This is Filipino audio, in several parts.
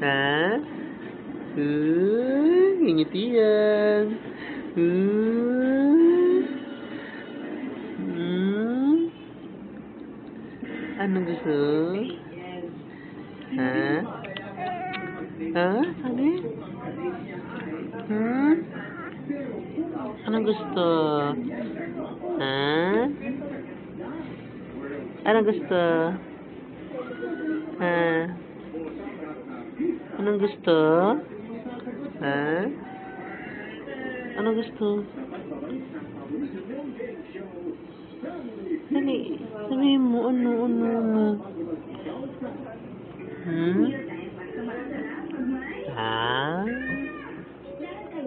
Ha? Ngingiti yan. Anong gusto? Ha? Ha? Ano? Anong gusto? Ha? Anong gusto? Ha? Anong gusto? Ha? Anong gusto? Dali, sabihin mo, ano. Ha?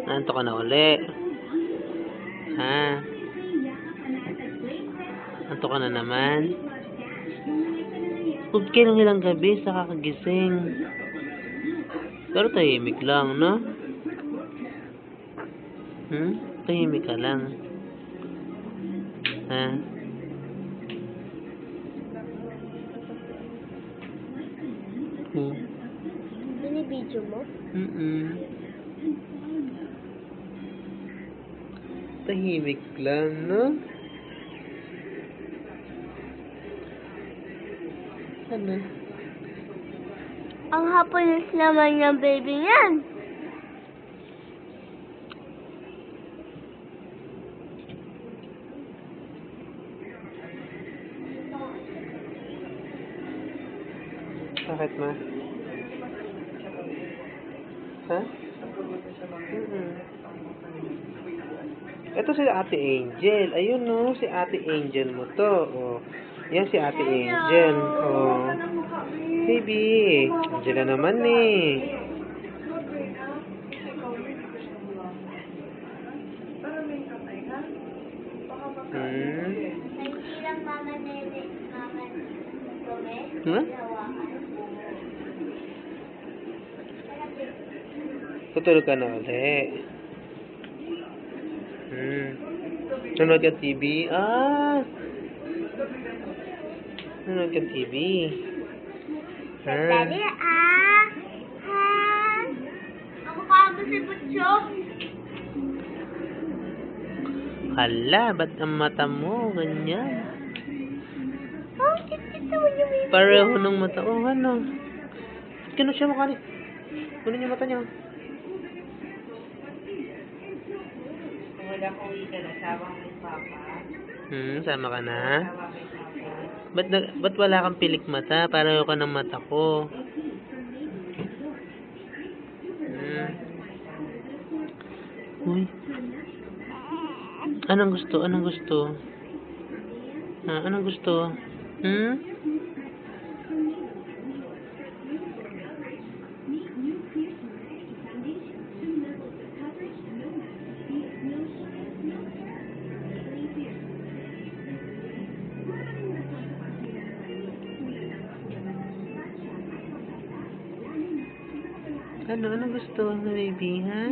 Nanto ka na uli. Ha? Nanto ka na naman. Huwag kayo ng ilang gabi sa kakagising. Pero tahimik lang, no? Tahimik ka lang. Ha? Binibidyo mo? Tahimik lang, no? Ano? Ang happiness naman ng baby niyan. Bakit ma? Ha? Ito si Ate Angel. Ayun no, si Ate Angel mo to. Oh. Yan si Ate Angel. Oh. Baby, Angela naman eh. Hindi lang mama nene, mama Gomez. Huh? Tutulog ka na ulit. Nanonood ka TV? Nanonood ka TV. Dali Ako kamo si Butchok. Hala, ba't ang mata mo? Ganyan. Oh, kita mo yung baby. Pareho ng mata. Oh, ano? Kano siya makani? Kunin yung mata niya. Wala ko ika na, sama ko yung papa. Sama ka na? Ba't wala kang pilik mata? Pareho ka ng mata ko. Uy. Anong gusto? Anong gusto? Anong gusto? Anong gusto, baby, ha?